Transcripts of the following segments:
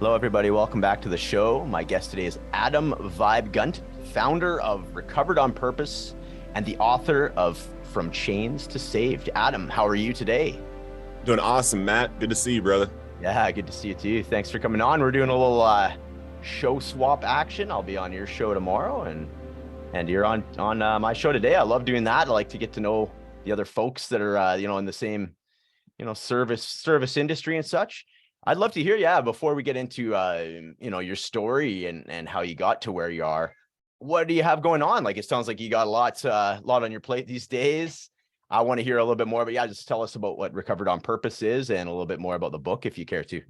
Hello, everybody. Welcome back to the show. My guest today is Adam Vibe Gunton, founder of Recovered on Purpose and the author of From Chains to Saved. Adam, how are you today? Doing awesome, Matt. Good to see you, brother. Yeah, good to see you too. Thanks for coming on. We're doing a little show swap action. I'll be on your show tomorrow, and you're on my show today. I love doing that. I like to get to know the other folks that are in the same service industry and such. I'd love to hear, before we get into your story and how you got to where you are. What do you have going on? Like, it sounds like you got a lot on your plate these days. I want to hear a little bit more, but just tell us about what Recovered on Purpose is and a little bit more about the book if you care to.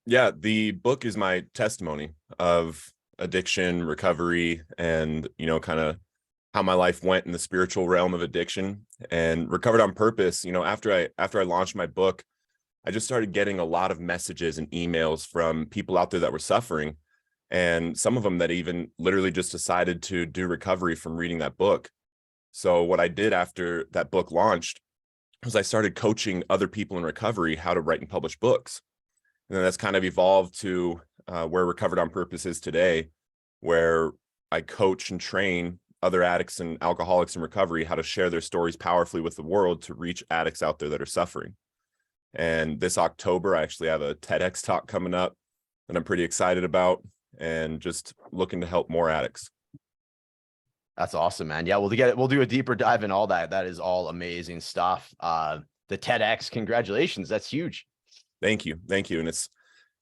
Yeah, the book is my testimony of addiction, recovery, and kind of how my life went in the spiritual realm of addiction. And Recovered on Purpose, after I launched my book, I just started getting a lot of messages and emails from people out there that were suffering, and some of them that even literally just decided to do recovery from reading that book. So what I did after that book launched was I started coaching other people in recovery how to write and publish books. And then that's kind of evolved to where Recovered on Purpose is today, where I coach and train other addicts and alcoholics in recovery how to share their stories powerfully with the world to reach addicts out there that are suffering. And this October, I actually have a TEDx talk coming up that I'm pretty excited about, and just looking to help more addicts. That's awesome, man. Yeah, we'll do a deeper dive in all that. That is all amazing stuff. The TEDx, congratulations. That's huge. Thank you. And it's,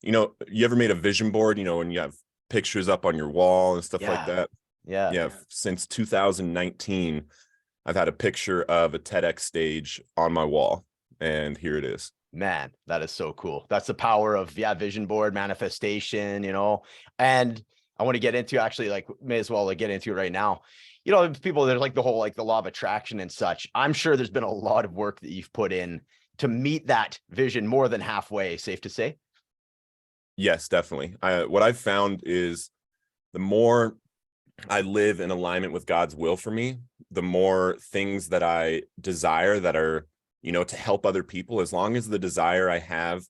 you ever made a vision board, when you have pictures up on your wall and stuff like that? Yeah. Since 2019, I've had a picture of a TEDx stage on my wall, and here it is. Man, that is so cool. That's the power of vision board manifestation, and I want to get into, actually, may as well get into it right now. People, there's the whole the law of attraction and such. I'm sure there's been a lot of work that you've put in to meet that vision more than halfway, safe to say? Yes, definitely. What I've found is the more I live in alignment with God's will for me, the more things that I desire that are, to help other people, as long as the desire I have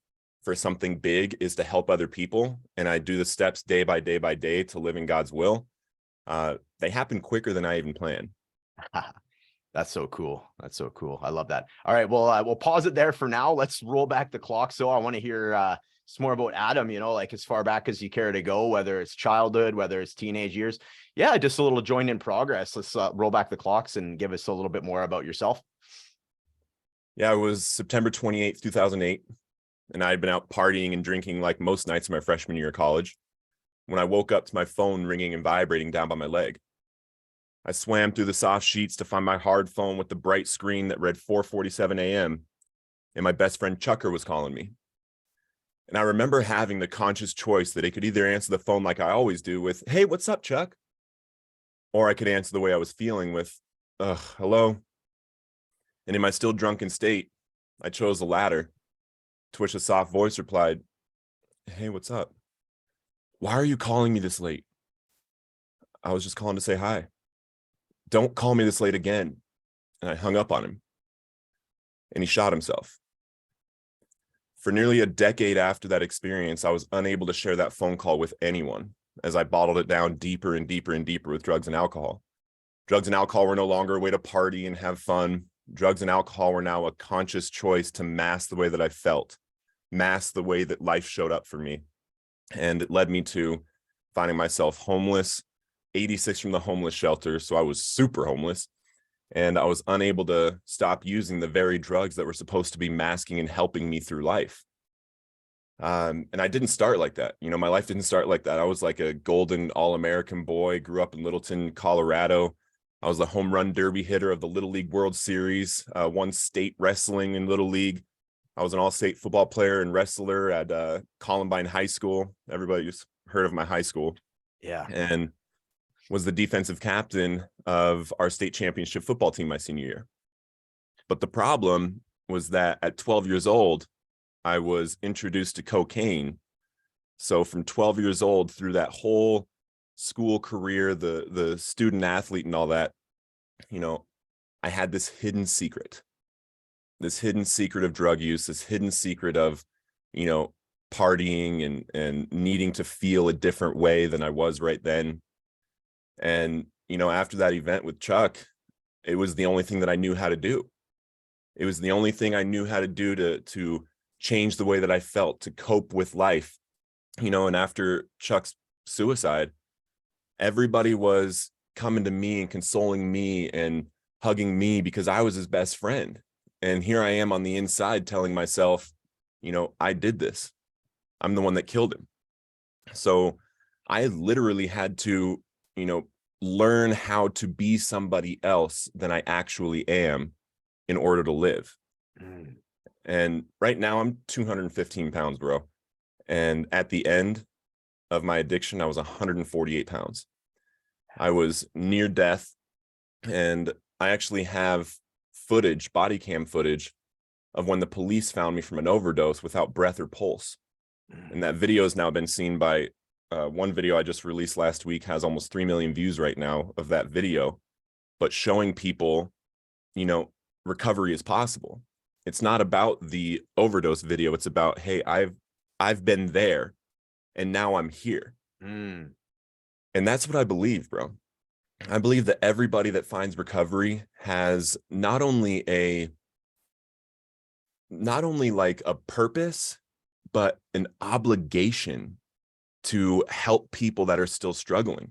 for something big is to help other people, and I do the steps day by day to live in God's will, they happen quicker than I even planned. That's so cool. I love that. All right. Well, we'll pause it there for now. Let's roll back the clock. So I want to hear some more about Adam, as far back as you care to go, whether it's childhood, whether it's teenage years. Yeah, just a little join in progress. Let's roll back the clocks and give us a little bit more about yourself. Yeah, it was September 28th, 2008, and I had been out partying and drinking like most nights of my freshman year of college, when I woke up to my phone ringing and vibrating down by my leg. I swam through the soft sheets to find my hard phone with the bright screen that read 4:47 a.m., and my best friend Chucker was calling me. And I remember having the conscious choice that I could either answer the phone like I always do with, "Hey, what's up, Chuck?" Or I could answer the way I was feeling with, "Hello." And in my still drunken state, I chose the latter, to which a soft voice replied, "Hey, what's up? Why are you calling me this late?" "I was just calling to say hi." "Don't call me this late again." And I hung up on him, and he shot himself. For nearly a decade after that experience, I was unable to share that phone call with anyone, as I bottled it down deeper and deeper and deeper with drugs and alcohol. Drugs and alcohol were no longer a way to party and have fun. Drugs and alcohol were now a conscious choice to mask the way that I felt, mask the way that life showed up for me. And it led me to finding myself homeless, 86 from the homeless shelter. So I was super homeless, and I was unable to stop using the very drugs that were supposed to be masking and helping me through life. And I didn't start like that. My life didn't start like that. I was like a golden all-American boy, grew up in Littleton, Colorado. I was the home run derby hitter of the Little League World Series, won state wrestling in Little League. I was an all-state football player and wrestler at Columbine High School. Everybody's heard of my high school. Yeah. And was the defensive captain of our state championship football team my senior year. But the problem was that at 12 years old, I was introduced to cocaine. So from 12 years old through that whole school career, the student athlete and all that, I had this hidden secret of drug use, this hidden secret of, partying and needing to feel a different way than I was right then. And, after that event with Chuck, it was the only thing that I knew how to do. It was the only thing I knew how to do to change the way that I felt, to cope with life. And after Chuck's suicide, everybody was coming to me and consoling me and hugging me because I was his best friend. And here I am on the inside telling myself, I did this. I'm the one that killed him. So I literally had to, learn how to be somebody else than I actually am in order to live. And right now I'm 215 pounds, bro. And at the end of my addiction, I was 148 pounds. I was near death. And I actually have footage, body cam footage of when the police found me from an overdose without breath or pulse. And that video has now been seen by one video I just released last week has almost 3 million views right now of that video, but showing people, recovery is possible. It's not about the overdose video. It's about, hey, I've been there and now I'm here. And that's what I believe, bro. I believe that everybody that finds recovery has not only like a purpose, but an obligation to help people that are still struggling.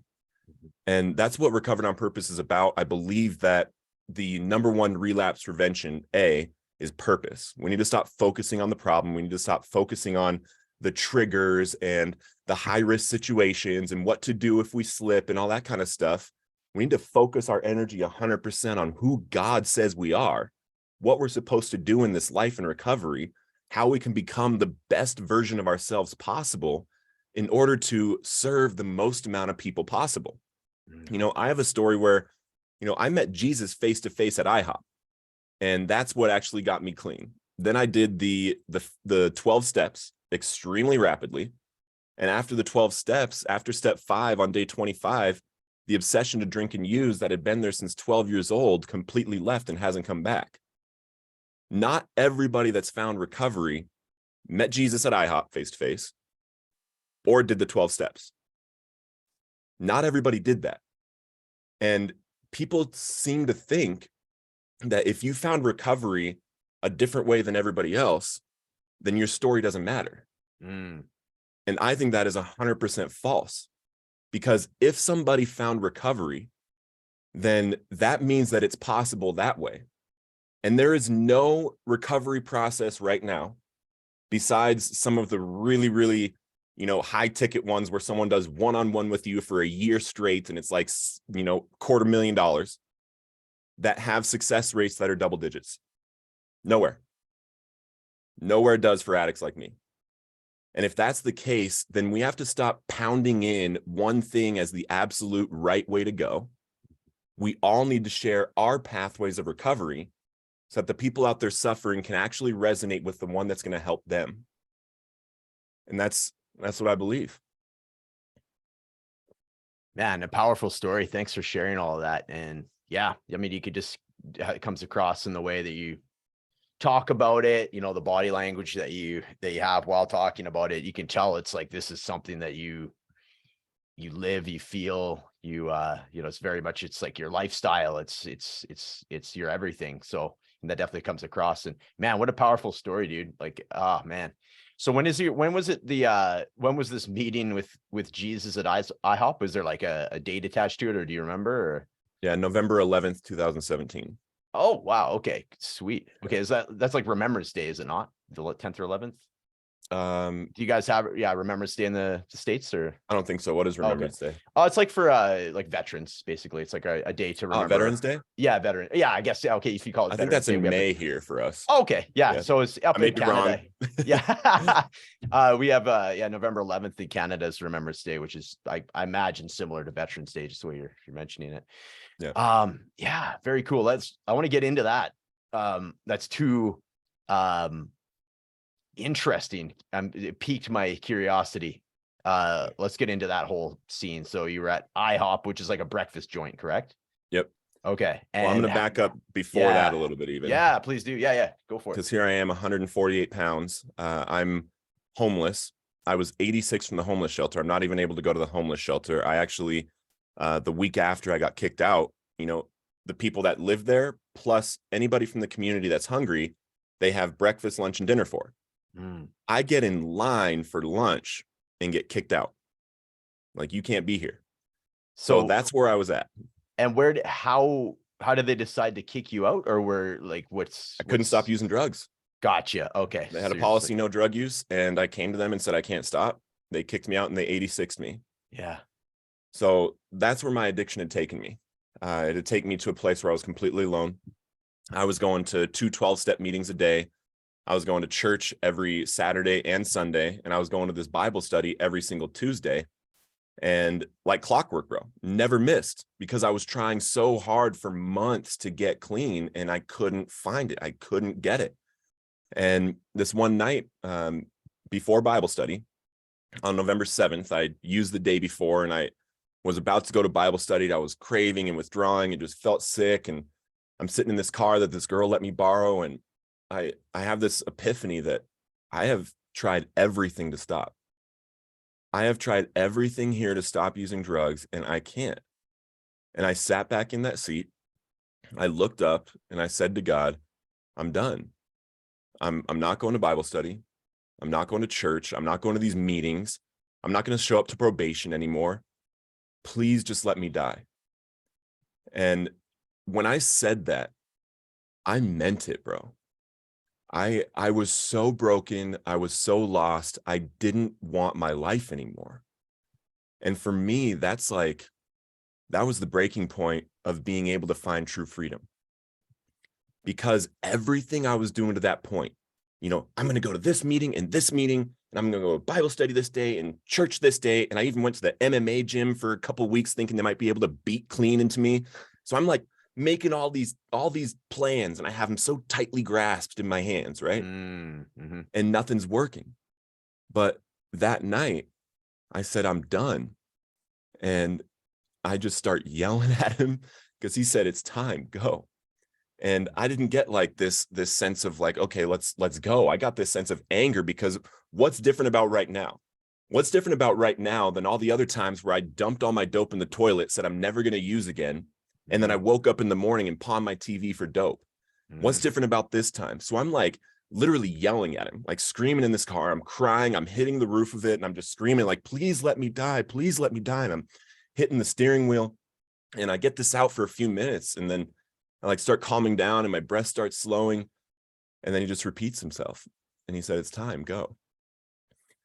And that's what Recovered on Purpose is about. I believe that the number one relapse prevention, is purpose. We need to stop focusing on the problem. We need to stop focusing on the triggers and the high risk situations and what to do if we slip and all that kind of stuff. We need to focus our energy 100% on who God says we are, what we're supposed to do in this life and recovery, how we can become the best version of ourselves possible in order to serve the most amount of people possible. I have a story where, I met Jesus face to face at IHOP, and that's what actually got me clean. Then I did the 12 steps extremely rapidly. And after the 12 steps, after step 5 on day 25, the obsession to drink and use that had been there since 12 years old completely left and hasn't come back. Not everybody that's found recovery met Jesus at IHOP face to face or did the 12 steps. Not everybody did that. And people seem to think that if you found recovery a different way than everybody else, then your story doesn't matter. And I think that is 100% false, because if somebody found recovery, then that means that it's possible that way. And there is no recovery process right now, besides some of the really, really, high ticket ones where someone does one-on-one with you for a year straight. And it's like, $250,000 that have success rates that are double digits. Nowhere does for addicts like me. And if that's the case, then we have to stop pounding in one thing as the absolute right way to go. We all need to share our pathways of recovery so that the people out there suffering can actually resonate with the one that's going to help them. And that's what I believe. Man, a powerful story. Thanks for sharing all of that. And yeah, I mean, you could just, it comes across in the way that you talk about it, the body language that you have while talking about it. You can tell it's like, this is something that you live, you feel, it's very much, it's like your lifestyle. It's your everything. So, and that definitely comes across. And man, what a powerful story, dude. Like, oh man. So when was this meeting with Jesus at IHOP? Was there like a date attached to it, or do you remember? Or? Yeah, November 11th, 2017. Oh, wow. Okay, sweet. Okay, that's like Remembrance Day, is it not? The 10th or 11th? Do you guys have Remembrance Day in the States, or? I don't think so. What is Remembrance Day? Oh, it's like for like veterans, basically. It's like a day to remember. Veterans Day? Yeah, veteran. Yeah, I guess. Yeah, okay, if you call it. I think that's in May here for us. Oh, okay, yeah. So it's up in Canada. Yeah, we have November 11th in Canada's Remembrance Day, which is I imagine similar to Veterans Day, just the way you're mentioning it. Yeah. Yeah, very cool. I want to get into that. That's too interesting. It piqued my curiosity. Let's get into that whole scene. So you were at IHOP, which is like a breakfast joint, correct? Yep. Okay. And well, I'm going to back up before that a little bit even. Yeah, please do. Yeah. Go for it. Because here I am, 148 pounds. I'm homeless. I was 86 from the homeless shelter. I'm not even able to go to the homeless shelter. I actually, the week after I got kicked out, the people that live there, plus anybody from the community that's hungry, they have breakfast, lunch, and dinner for. I get in line for lunch and get kicked out. Like, you can't be here. So that's where I was at. And how did they decide to kick you out? Or I couldn't stop using drugs. Gotcha. Okay. They had a policy, no drug use. And I came to them and said, I can't stop. They kicked me out and they 86'd me. Yeah. So that's where my addiction had taken me. It had taken me to a place where I was completely alone. I was going to 2 12-step meetings a day. I was going to church every Saturday and Sunday. And I was going to this Bible study every single Tuesday. And like clockwork, bro, never missed, because I was trying so hard for months to get clean and I couldn't find it. I couldn't get it. And this one night, before Bible study on November 7th, I used the day before and I was about to go to Bible study. I was craving and withdrawing and just felt sick. And I'm sitting in this car that this girl let me borrow. And I have this epiphany that I have tried everything to stop. I have tried everything here to stop using drugs and I can't. And I sat back in that seat. I looked up and I said to God, I'm done. I'm not going to Bible study. I'm not going to church. I'm not going to these meetings. I'm not going to show up to probation anymore. Please just let me die. And when I said that, I meant it, bro. I was so broken. I was so lost. I didn't want my life anymore. And for me, that was the breaking point of being able to find true freedom. Because everything I was doing to that point, I'm going to go to this meeting and this meeting, and I'm going to go to Bible study this day and church this day. And I even went to the MMA gym for a couple of weeks thinking they might be able to beat clean into me. So I'm like making all these plans and I have them so tightly grasped in my hands, right? Mm-hmm. And nothing's working. But that night I said, I'm done. And I just start yelling at him because he said, it's time, go. And I didn't get like this sense of like, okay, let's go. I got this sense of anger because what's different about right now? What's different about right now than all the other times where I dumped all my dope in the toilet, said I'm never going to use again. And then I woke up in the morning and pawned my TV for dope. What's different about this time? So I'm like literally yelling at him, like screaming in this car. I'm crying. I'm hitting the roof of it. And I'm just screaming like, please let me die. Please let me die. And I'm hitting the steering wheel and I get this out for a few minutes. And then I like start calming down and my breath starts slowing. And then he just repeats himself. And he said, it's time, go.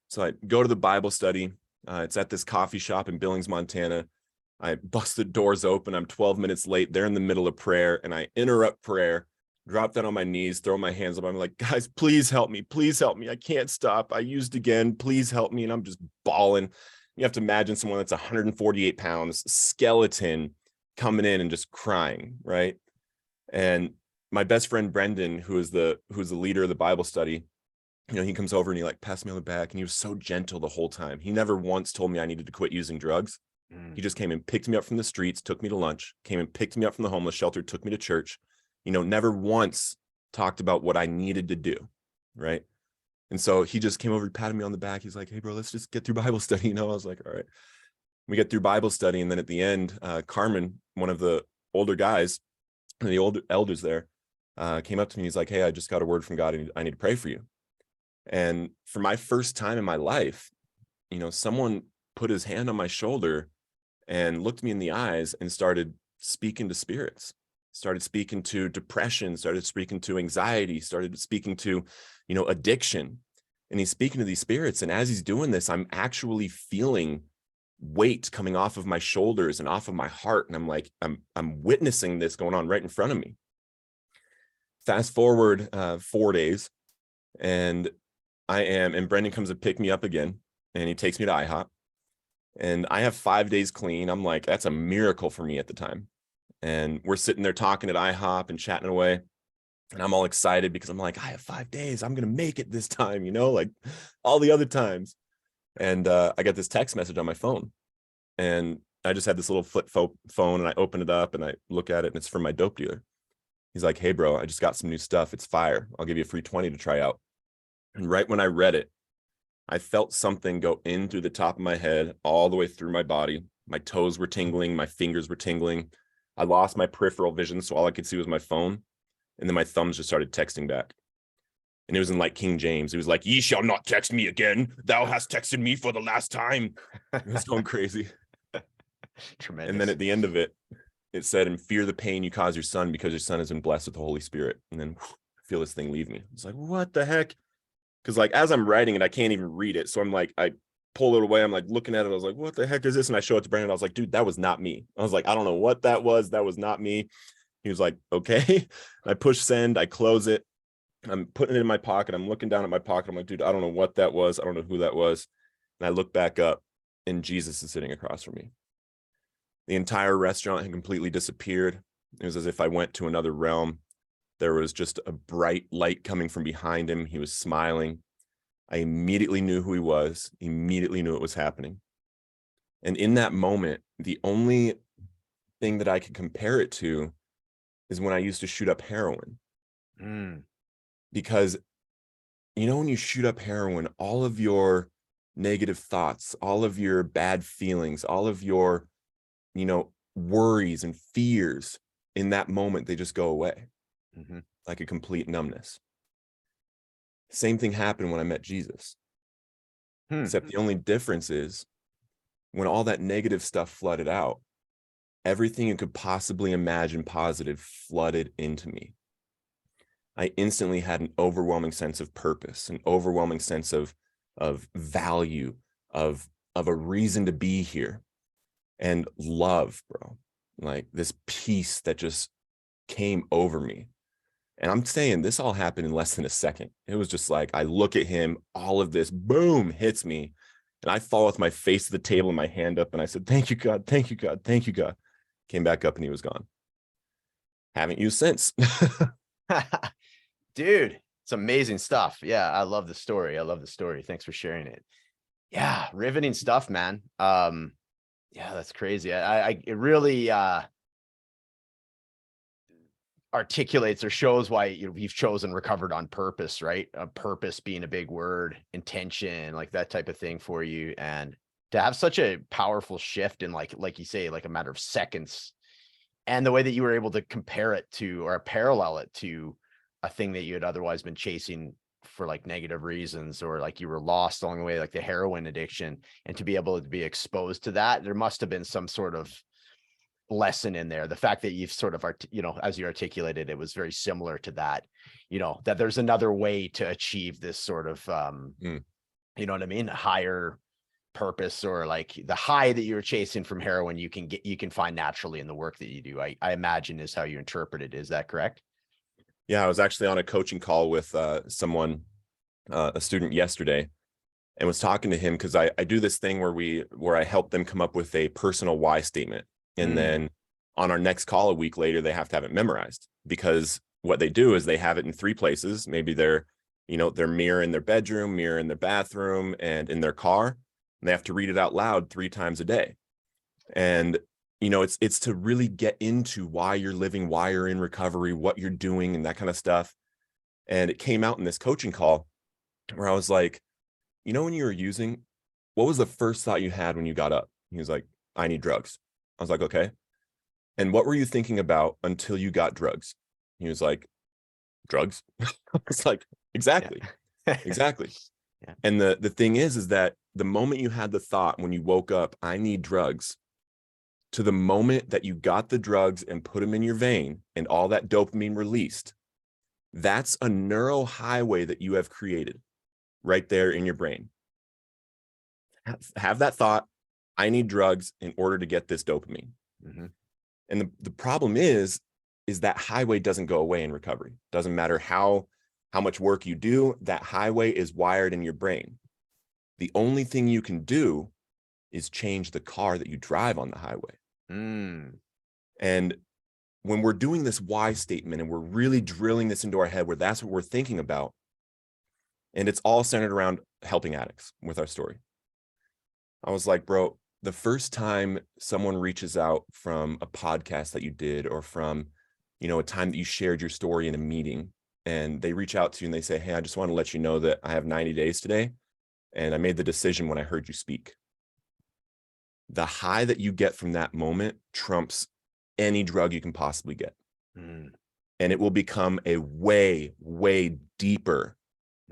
So I go to the Bible study. It's at this coffee shop in Billings, Montana. I bust the doors open. I'm 12 minutes late. They're in the middle of prayer and I interrupt prayer, drop down on my knees, throw my hands up. I'm like, guys, please help me. Please help me. I can't stop. I used again. Please help me. And I'm just bawling. You have to imagine someone that's 148 pounds, skeleton, coming in and just crying, right? And my best friend, Brendan, who's the leader of the Bible study, he comes over and he like passed me on the back and he was so gentle the whole time. He never once told me I needed to quit using drugs. He just came and picked me up from the streets, took me to lunch, came and picked me up from the homeless shelter, took me to church, never once talked about what I needed to do. Right. And so he just came over, patted me on the back. He's like, hey, bro, let's just get through Bible study. I was like, all right. We get through Bible study. And then at the end, Carmen, one of the older guys, the older elders there, came up to me. He's like, hey, I just got a word from God and I need to pray for you. And for my first time in my life, someone put his hand on my shoulder and looked me in the eyes and started speaking to spirits, started speaking to depression, started speaking to anxiety, started speaking to, addiction. And he's speaking to these spirits. And as he's doing this, I'm actually feeling weight coming off of my shoulders and off of my heart. And I'm like, I'm witnessing this going on right in front of me. Fast forward 4 days and Brendan comes to pick me up again and he takes me to IHOP. And I have 5 days clean. I'm like, that's a miracle for me at the time. And we're sitting there talking at IHOP and chatting away. And I'm all excited because I'm like, I have 5 days. I'm going to make it this time, like all the other times. And I got this text message on my phone. And I just had this little flip phone and I open it up and I look at it and it's from my dope dealer. He's like, hey, bro, I just got some new stuff. It's fire. I'll give you a free 20 to try out. And right when I read it, I felt something go in through the top of my head, all the way through my body. My toes were tingling. My fingers were tingling. I lost my peripheral vision, so all I could see was my phone. And then my thumbs just started texting back. And it was in like King James. It was like, "Ye shall not text me again. Thou hast texted me for the last time." It was going crazy. Tremendous. And then at the end of it, it said, "And fear the pain you cause your son, because your son has been blessed with the Holy Spirit." And then feel this thing leave me. It's like, what the heck? Because like as I'm writing it, I can't even read it. So I'm like, I pull it away. I'm like looking at it. I was like, what the heck is this? And I show it to Brandon. I was like, dude, that was not me. I was like, I don't know what that was. That was not me. He was like, okay. I push send. I close it. I'm putting it in my pocket. I'm looking down at my pocket. I'm like, dude, I don't know what that was. I don't know who that was. And I look back up and Jesus is sitting across from me. The entire restaurant had completely disappeared. It was as if I went to another realm. There was just a bright light coming from behind him. He was smiling. I immediately knew who he was, immediately knew it was happening. And in that moment, the only thing that I could compare it to is when I used to shoot up heroin. Because, you know, when you shoot up heroin, all of your negative thoughts, all of your bad feelings, all of your, you know, worries and fears in that moment, they just go away. Like a complete numbness. Same thing happened when I met Jesus. Except the only difference is when all that negative stuff flooded out, everything you could possibly imagine positive flooded into me. I instantly had an overwhelming sense of purpose, an overwhelming sense of value, of a reason to be here, and love, bro. Like this peace that just came over me. And I'm saying this all happened in less than a second. It was just like, I look at him, all of this, boom, hits me. And I fall with my face to the table and my hand up. And I said, thank you, God. Thank you, God. Thank you, God. Came back up and he was gone. Haven't used since. Dude, it's amazing stuff. Yeah, I love the story. I love the story. Thanks for sharing it. Yeah, riveting stuff, man. Yeah, that's crazy. It really articulates or shows why you've chosen recovered on purpose, right? Purpose being a big word, intention, like that type of thing for you. And to have such a powerful shift in like you say, like a matter of seconds, and the way that you were able to compare it to or parallel it to a thing that you had otherwise been chasing for like negative reasons, or like you were lost along the way, like the heroin addiction, and to be able to be exposed to that, there must have been some sort of lesson in there. The fact that you've sort of, as you articulated, it was very similar to that, that there's another way to achieve this sort of, you know what I mean? A higher purpose, or like the high that you're chasing from heroin, you can find naturally in the work that you do. I imagine is how you interpret it. Is that correct? Yeah, I was actually on a coaching call with someone, a student yesterday, and was talking to him because I do this thing where I help them come up with a personal why statement. And then on our next call a week later, they have to have it memorized, because what they do is they have it in 3 places. Maybe their mirror in their bedroom, mirror in their bathroom, and in their car. And they have to read it out loud 3 times a day. And, it's to really get into why you're living, why you're in recovery, what you're doing, and that kind of stuff. And it came out in this coaching call where I was like, when you were using, what was the first thought you had when you got up? He was like, I need drugs. I was like, okay. And what were you thinking about until you got drugs? He was like, drugs. I was like, exactly. Yeah. Exactly. Yeah. And the thing is that the moment you had the thought when you woke up, I need drugs, to the moment that you got the drugs and put them in your vein and all that dopamine released, that's a neural highway that you have created right there in your brain. Have that thought, I need drugs in order to get this dopamine. And the problem is that highway doesn't go away in recovery. Doesn't matter how much work you do, that highway is wired in your brain. The only thing you can do is change the car that you drive on the highway. And when we're doing this why statement and we're really drilling this into our head, where that's what we're thinking about, and it's all centered around helping addicts with our story. I was like, bro, the first time someone reaches out from a podcast that you did, or from, a time that you shared your story in a meeting, and they reach out to you and they say, hey, I just want to let you know that I have 90 days today. And I made the decision when I heard you speak. The high that you get from that moment trumps any drug you can possibly get. Mm. And it will become a way, way deeper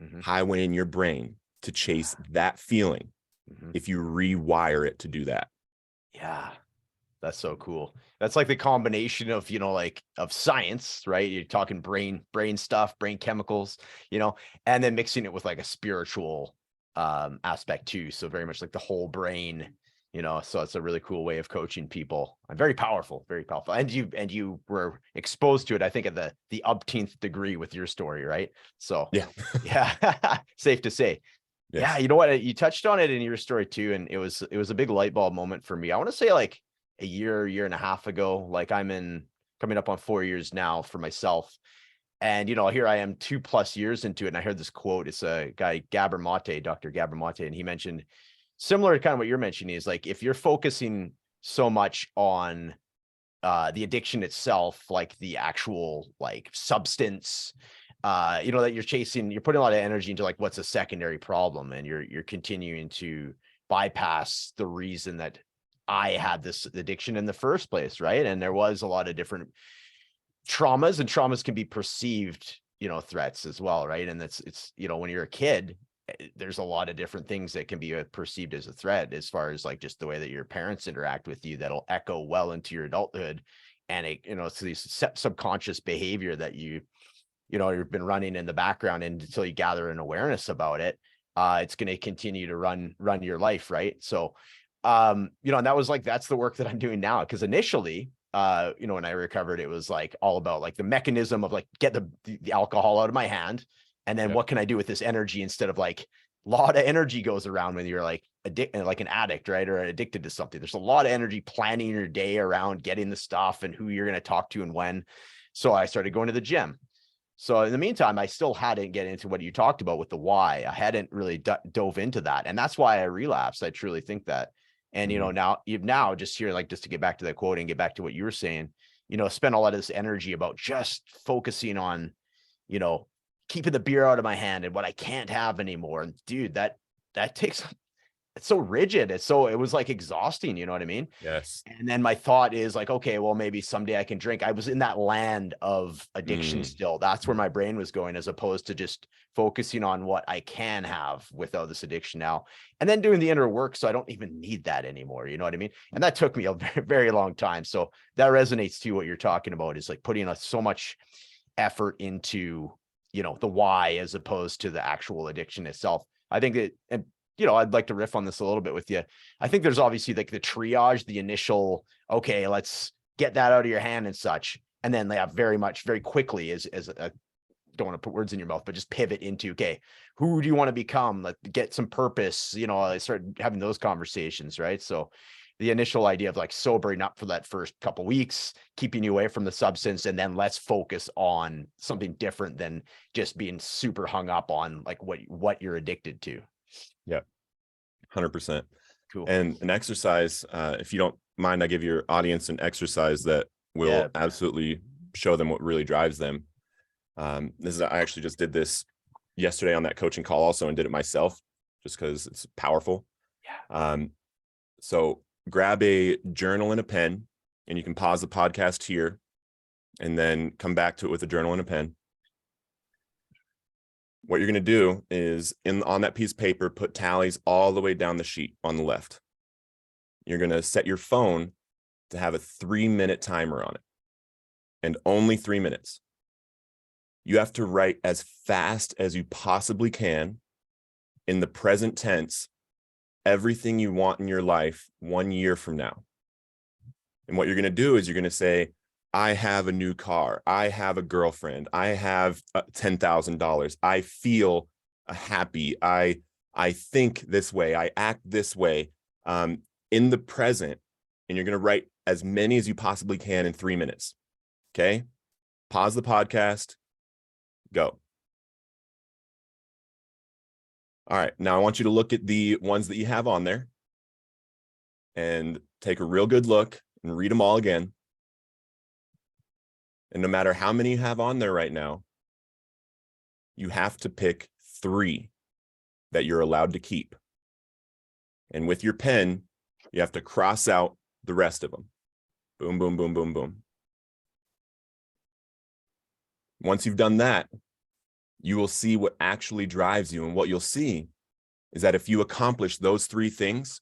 Mm-hmm. highway in your brain to chase that feeling if you rewire it to do that. Yeah. That's so cool. That's like the combination of, like of science, right? You're talking brain stuff, brain chemicals, and then mixing it with like a spiritual aspect too. So very much like the whole brain, so it's a really cool way of coaching people. And very powerful, very powerful. And you were exposed to it, I think, at the umpteenth degree with your story, right? So yeah. Safe to say. Yes. Yeah, you know what? You touched on it in your story too, and it was a big light bulb moment for me. I want to say like a year and a half ago. Like I'm coming up on 4 years now for myself. And here I am 2+ years into it. And I heard this quote. It's a guy, Dr. Gabor Mate, and he mentioned similar to kind of what you're mentioning is like, if you're focusing so much on the addiction itself, like the actual like substance, that you're chasing, you're putting a lot of energy into like what's a secondary problem, and you're continuing to bypass the reason that I had this addiction in the first place, right? And there was a lot of different traumas, and traumas can be perceived, threats as well, right? And it's when you're a kid, there's a lot of different things that can be perceived as a threat, as far as like just the way that your parents interact with you, that'll echo well into your adulthood. And it's these subconscious behavior that you've been running in the background, and until you gather an awareness about it, it's going to continue to run your life, right? So and that was like, that's the work that I'm doing now. Because initially, when I recovered, it was like all about like the mechanism of like, get the alcohol out of my hand, and then what can I do with this energy, instead of like, a lot of energy goes around when you're like like an addict, right? Or addicted to something. There's a lot of energy planning your day around getting the stuff and who you're going to talk to and when. So I started going to the gym. So in the meantime, I still hadn't get into what you talked about with the why. I hadn't really dove into that. And that's why I relapsed. I truly think that. And, now just here, like, just to get back to that quote and get back to what you were saying, spend a lot of this energy about just focusing on, keeping the beer out of my hand and what I can't have anymore. And dude, that takes, it's so rigid. It was like exhausting. You know what I mean? Yes. And then my thought is like, okay, well, maybe someday I can drink. I was in that land of addiction still. That's where my brain was going, as opposed to just focusing on what I can have without this addiction now. And then doing the inner work, so I don't even need that anymore. You know what I mean? And that took me a very, very long time. So that resonates to what you're talking about, is like putting so much effort into, the why, as opposed to the actual addiction itself. I think that, and I'd like to riff on this a little bit with you. I think there's obviously like the triage, the initial, okay, let's get that out of your hand and such. And then they have very quickly don't want to put words in your mouth, but just pivot into, okay, who do you want to become? Let's get some purpose. I started having those conversations, right? So the initial idea of like sobering up for that first couple weeks, keeping you away from the substance, and then let's focus on something different than just being super hung up on like what you're addicted to. Yeah, 100%. Cool. And an exercise, if you don't mind, I give your audience an exercise that will absolutely show them what really drives them. I actually just did this yesterday on that coaching call also, and did it myself just because it's powerful. Yeah. So grab a journal and a pen, and you can pause the podcast here and then come back to it with a journal and a pen. What you're going to do is on that piece of paper, put tallies all the way down the sheet on the left. You're going to set your phone to have a 3-minute timer on it, and only 3 minutes. You have to write as fast as you possibly can in the present tense, everything you want in your life 1 year from now. And what you're going to do is you're going to say, I have a new car. I have a girlfriend. I have $10,000. I feel happy. I think this way. I act this way, in the present. And you're going to write as many as you possibly can in 3 minutes. Okay. Pause the podcast. Go. All right. Now I want you to look at the ones that you have on there and take a real good look and read them all again. And no matter how many you have on there right now, you have to pick 3 that you're allowed to keep. And with your pen, you have to cross out the rest of them. Boom, boom, boom, boom, boom. Once you've done that, you will see what actually drives you. And what you'll see is that if you accomplish those 3 things,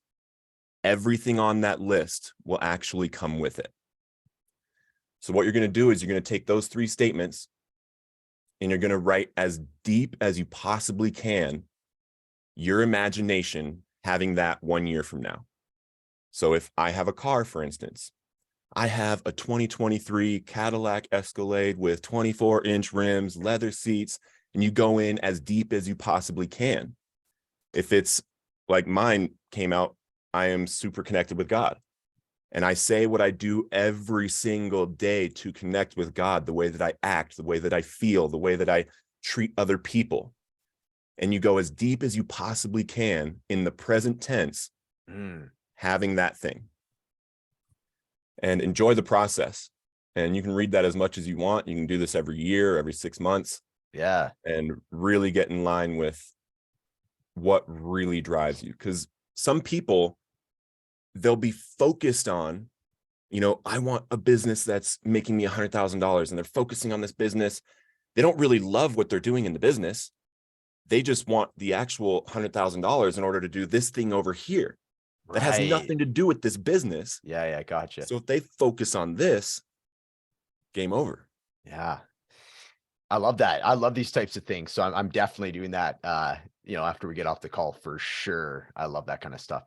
everything on that list will actually come with it. So what you're going to do is you're going to take those 3 statements and you're going to write as deep as you possibly can your imagination having that 1 year from now. So if I have a car, for instance, I have a 2023 Cadillac Escalade with 24-inch rims, leather seats, and you go in as deep as you possibly can. If it's like mine came out, I am super connected with God. And I say what I do every single day to connect with God, the way that I act, the way that I feel, the way that I treat other people. And you go as deep as you possibly can in the present tense, having that thing. And enjoy the process. And you can read that as much as you want. You can do this every year, every 6 months. Yeah. And really get in line with what really drives you. Because some people, they'll be focused on, I want a business that's making me $100,000, and they're focusing on this business. They don't really love what they're doing in the business. They just want the actual $100,000 in order to do this thing over here that has nothing to do with this business. Yeah, gotcha. So if they focus on this, game over. Yeah. I love that. I love these types of things. So I'm definitely doing that, after we get off the call for sure. I love that kind of stuff.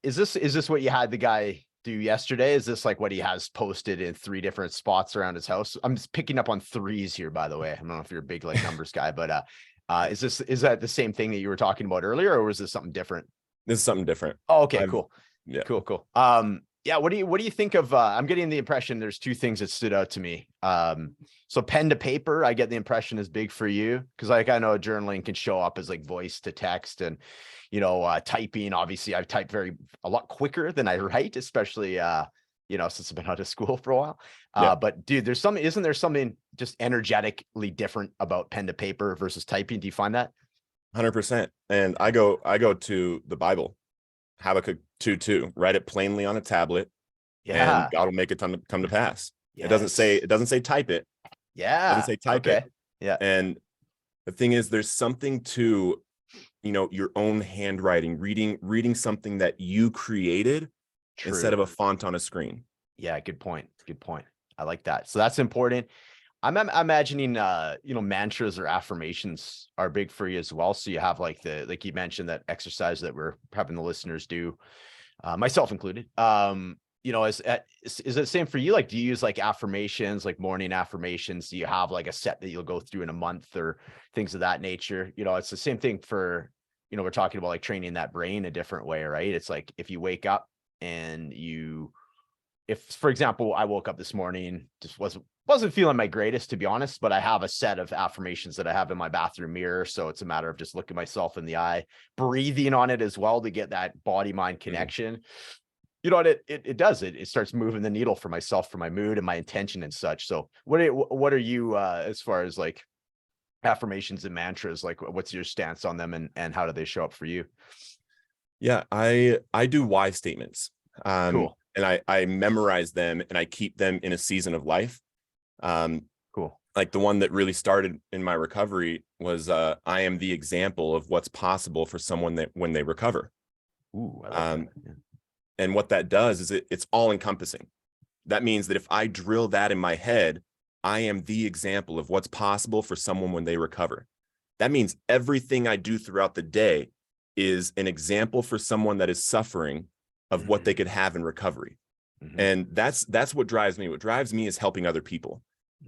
Is this what you had the guy do yesterday? Is this like what he has posted in 3 different spots around his house? I'm just picking up on 3s here, by the way. I don't know if you're a big like numbers guy, but is that the same thing that you were talking about earlier, or was this something different? This is something different. Oh, okay, cool. Yeah. Cool. Yeah, what do you think of I'm getting the impression there's 2 things that stood out to me. So pen to paper, I get the impression is big for you, because like I know journaling can show up as like voice to text, and typing, obviously I've typed a lot quicker than I write, especially since I've been out of school for a while. Yeah. But dude, isn't there something just energetically different about pen to paper versus typing? Do you find that? 100%. And I go to the Bible, Habakkuk 2:2, write it plainly on a tablet, and God will make it come to pass. Yes. It doesn't say type it. Yeah. It doesn't say type it. Yeah. And the thing is, there's something to, your own handwriting, reading something that you created. True. Instead of a font on a screen. Yeah. Good point. I like that. So that's important. I'm imagining, mantras or affirmations are big for you as well. So you have like you mentioned, that exercise that we're having the listeners do, myself included. Is it the same for you? Like, do you use like affirmations, like morning affirmations? Do you have like a set that you'll go through in a month or things of that nature? It's the same thing for, we're talking about like training that brain a different way, right? It's like, if you wake up and if, for example, I woke up this morning, just wasn't feeling my greatest, to be honest, but I have a set of affirmations that I have in my bathroom mirror. So it's a matter of just looking myself in the eye, breathing on it as well to get that body mind connection. It does. It starts moving the needle for myself, for my mood and my intention and such. So what are you, as far as like affirmations and mantras, like what's your stance on them, and how do they show up for you? Yeah, I do why statements. Cool. And I memorize them, and I keep them in a season of life. Cool. Like the one that really started in my recovery was, I am the example of what's possible for someone that when they recover. Ooh, I like that. Yeah. And what that does is it's all encompassing. That means that if I drill that in my head, I am the example of what's possible for someone when they recover. That means everything I do throughout the day is an example for someone that is suffering of what they could have in recovery. And that's what drives me. What drives me is helping other people.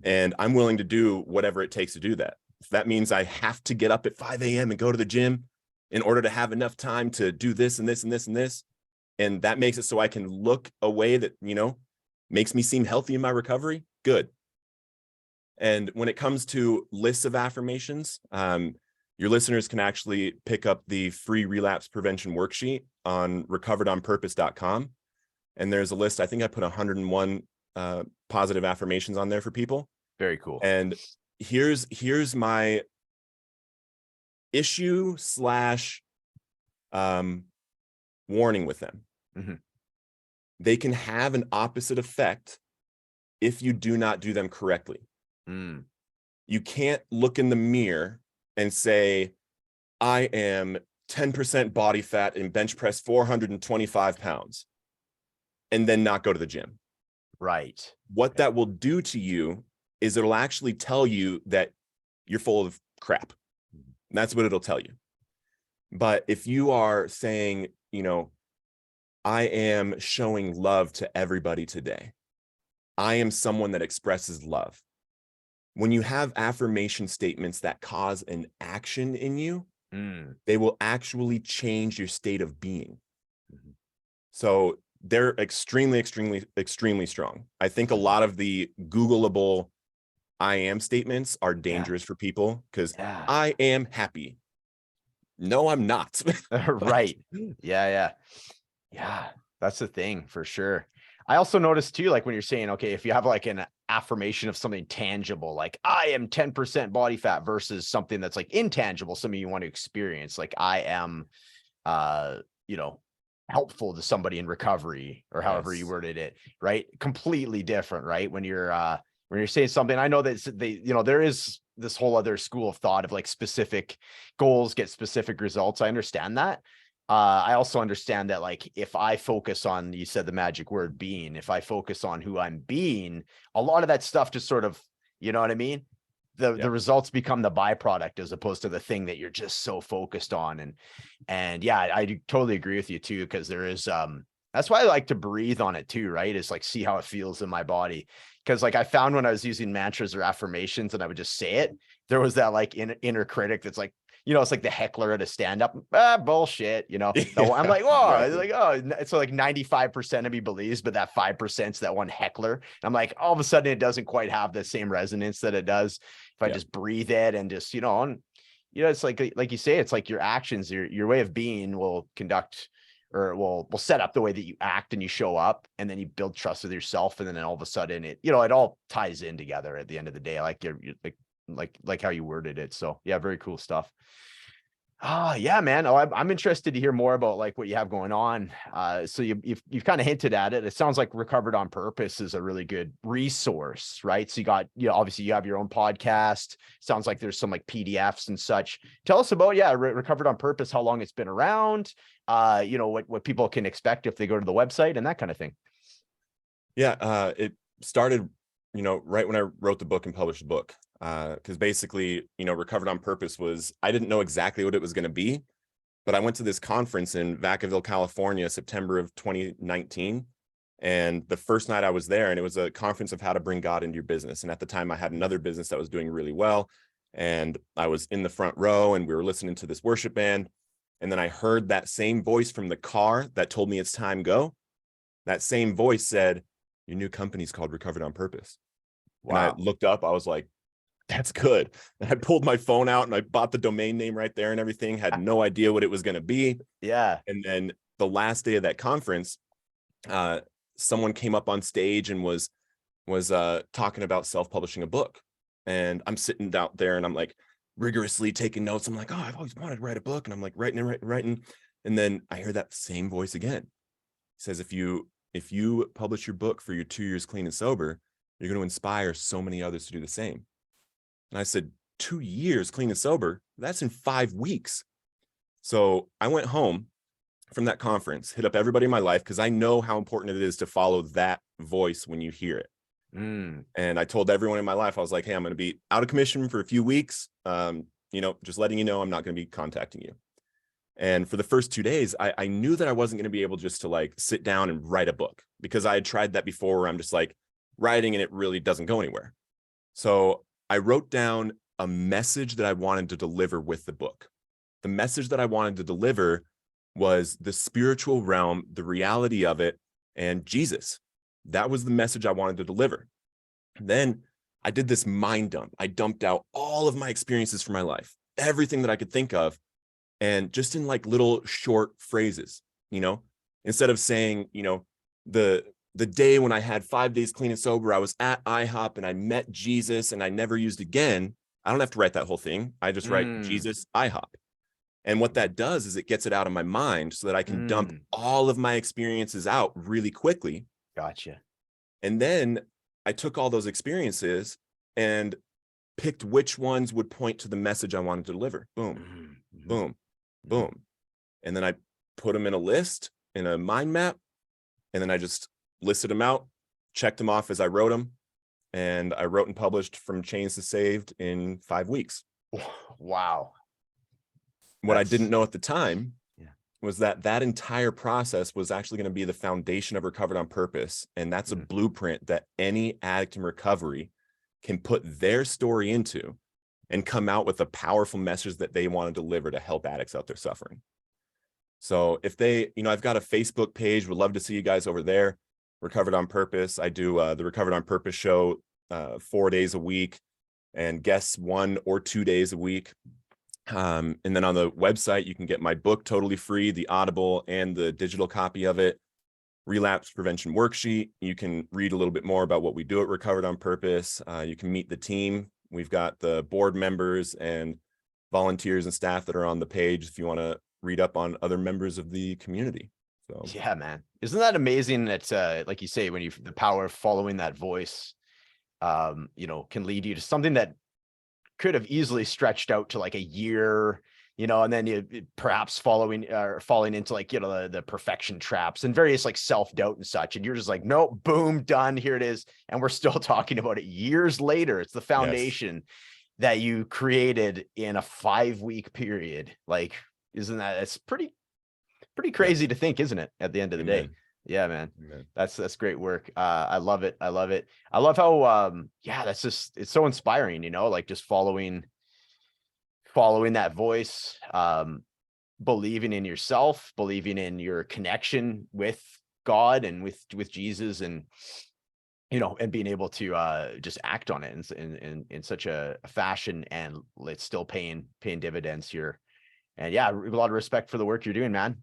And I'm willing to do whatever it takes to do that. If that means I have to get up at 5 a.m. and go to the gym in order to have enough time to do this and this and this and this, and that makes it so I can look a way that, makes me seem healthy in my recovery, good. And when it comes to lists of affirmations, your listeners can actually pick up the free relapse prevention worksheet on recoveredonpurpose.com. And there's a list. I think I put 101 positive affirmations on there for people. Very cool. And here's my issue slash warning with them. Mm-hmm. They can have an opposite effect if you do not do them correctly. Mm. You can't look in the mirror and say, I am 10% body fat and bench press 425 pounds, and then not go to the gym. Right. What that will do to you is it'll actually tell you that you're full of crap. That's what it'll tell you. But if you are saying, you know, I am showing love to everybody today, I am someone that expresses love. When you have affirmation statements that cause an action in you, they will actually change your state of being. Mm-hmm. So they're extremely, extremely, extremely strong. I think a lot of the Googleable I am statements are dangerous for people because I am happy. No, I'm not. Right. Yeah. That's the thing for sure. I also noticed too, like when you're saying, okay, if you have like an affirmation of something tangible, like I am 10% body fat versus something that's like intangible, something you want to experience, like I am, you know, helpful to somebody in recovery or however you worded it, right? Completely different, right? When you're saying something, I know that there is this whole other school of thought of like specific goals get specific results. I understand that. I also understand that like if I focus on, you said the magic word being, if I focus on who I'm being, a lot of that stuff just sort of, you know what I mean? The results become the byproduct as opposed to the thing that you're just so focused on. And yeah, I totally agree with you too, because there is that's why I like to breathe on it too, right? It's like see how it feels in my body. Because like I found when I was using mantras or affirmations and I would just say it, there was that like inner critic that's like, it's like the heckler at a stand-up, bullshit, I'm like, whoa, Exactly. like, oh, it's like 95% of me believes, but that 5%'s that one heckler. And I'm like, all of a sudden it doesn't quite have the same resonance that it does if I just breathe it and just, it's like you say, it's like your actions, your way of being will conduct or will set up the way that you act and you show up, and then you build trust with yourself. And then all of a sudden it all ties in together at the end of the day, like you're like how you worded it. So yeah, very cool stuff. Yeah, man. Oh, I'm interested to hear more about like what you have going on. So you've kind of hinted at it. It sounds like Recovered on Purpose is a really good resource, right? So you got, obviously you have your own podcast. Sounds like there's some like PDFs and such. Tell us about, Recovered on Purpose, how long it's been around, what people can expect if they go to the website and that kind of thing. Yeah, it started, right when I wrote the book and published the book. Because basically, Recovered on Purpose was, I didn't know exactly what it was going to be, but I went to this conference in Vacaville, California, September of 2019. And the first night I was there, and it was a conference of how to bring God into your business. And at the time I had another business that was doing really well. And I was in the front row and we were listening to this worship band. And then I heard that same voice from the car that told me it's time go. That same voice said, your new company's called Recovered on Purpose. Wow. And I looked up, I was like, that's good. And I pulled my phone out and I bought the domain name right there and everything, had no idea what it was going to be. Yeah. And then the last day of that conference, someone came up on stage and was talking about self-publishing a book. And I'm sitting out there and I'm like rigorously taking notes. I'm like, oh, I've always wanted to write a book. And I'm like writing. And then I hear that same voice again. It says, if you publish your book for your 2 years clean and sober, you're going to inspire so many others to do the same. And I said, 2 years clean and sober, that's in 5 weeks. So I went home from that conference, hit up everybody in my life, because I know how important it is to follow that voice when you hear it. And I told everyone in my life, I was like, hey, I'm going to be out of commission for a few weeks. Just letting you know, I'm not going to be contacting you. And for the first 2 days, I knew that I wasn't going to be able just to like sit down and write a book, because I had tried that before where I'm just like writing and it really doesn't go anywhere. So I wrote down a message that I wanted to deliver with the book. The message that I wanted to deliver was the spiritual realm, the reality of it, and Jesus. That was the message I wanted to deliver. Then I did this mind dump. I dumped out all of my experiences from my life, everything that I could think of, and just in like little short phrases, instead of saying, the day when I had 5 days clean and sober, I was at IHOP and I met Jesus and I never used again. I don't have to write that whole thing. I just write Jesus IHOP. And what that does is it gets it out of my mind so that I can dump all of my experiences out really quickly. Gotcha. And then I took all those experiences and picked which ones would point to the message I wanted to deliver. Boom, boom, boom. And then I put them in a list, in a mind map. And then I just listed them out, checked them off as I wrote them. And I wrote and published From Chains to Saved in 5 weeks. Wow. What I didn't know at the time was that entire process was actually going to be the foundation of Recovered on Purpose. And that's a blueprint that any addict in recovery can put their story into and come out with a powerful message that they want to deliver to help addicts out there suffering. So if they, I've got a Facebook page, would love to see you guys over there. Recovered on Purpose. I do the Recovered on Purpose show 4 days a week and guests 1 or 2 days a week. And then on the website, you can get my book totally free, the Audible and the digital copy of it, relapse prevention worksheet. You can read a little bit more about what we do at Recovered on Purpose. You can meet the team. We've got the board members and volunteers and staff that are on the page if you want to read up on other members of the community. So yeah, man, isn't that amazing that like you say, when the power of following that voice can lead you to something that could have easily stretched out to like a year, and then you perhaps falling into like, the perfection traps and various like self-doubt and such. And you're just like, no, boom, done. Here it is. And we're still talking about it years later. It's the foundation that you created in a 5-week period. Like, it's pretty crazy to think, isn't it? At the end of the day. Yeah, man. That's great work. I love it. I love it. I love how, it's so inspiring, like just following that voice, believing in yourself, believing in your connection with God and with Jesus, and, and being able to just act on it in such a fashion, and it's still paying dividends here. And yeah, a lot of respect for the work you're doing, man.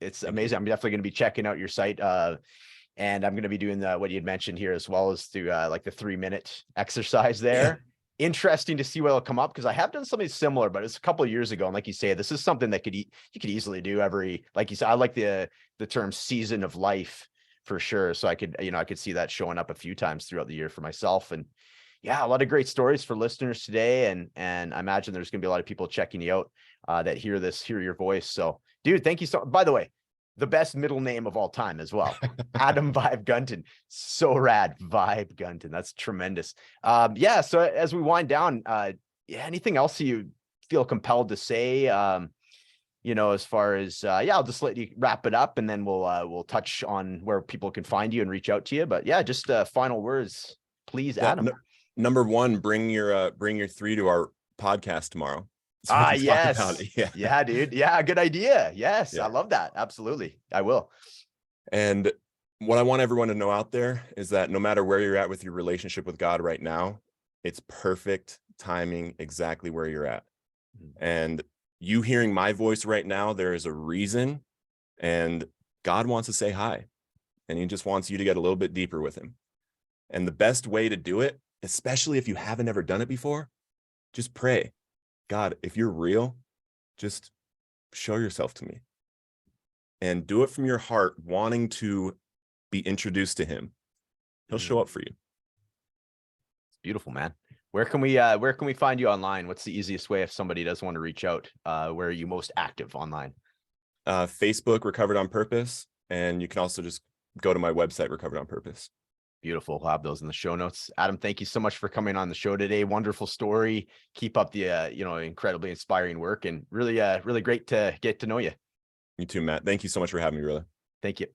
It's amazing. I'm definitely going to be checking out your site. And I'm going to be doing what you had mentioned here, as well as through like the 3-minute exercise there. Yeah. Interesting to see what'll come up, because I have done something similar, but it's a couple of years ago. And like you say, this is something that you could easily do like you said, I like the term season of life for sure. So I could see that showing up a few times throughout the year for myself. And yeah, a lot of great stories for listeners today. And I imagine there's going to be a lot of people checking you out that hear your voice. So dude, thank you so much. By the way, the best middle name of all time as well. Adam Vibe Gunton. So rad. Vibe Gunton. That's tremendous. So as we wind down, anything else you feel compelled to say, as far as, I'll just let you wrap it up, and then we'll touch on where people can find you and reach out to you. But yeah, just final words, please, Adam. Number one, bring your 3 to our podcast tomorrow. So yes. Yeah, dude. Yeah, good idea. Yes. Yeah. I love that. Absolutely. I will. And what I want everyone to know out there is that no matter where you're at with your relationship with God right now, it's perfect timing exactly where you're at. And you hearing my voice right now, there is a reason, and God wants to say hi, and he just wants you to get a little bit deeper with him. And the best way to do it, especially if you haven't ever done it before, just pray. God, if you're real, just show yourself to me, and do it from your heart, wanting to be introduced to him. He'll show up for you. It's beautiful, man. Where can we find you online? What's the easiest way if somebody does want to reach out? Where are you most active online? Facebook, Recovered on Purpose. And you can also just go to my website, Recovered on Purpose. Beautiful. We'll have those in the show notes. Adam, thank you so much for coming on the show today. Wonderful story. Keep up the, incredibly inspiring work, and really great to get to know you. You too, Matt. Thank you so much for having me, brother. Thank you.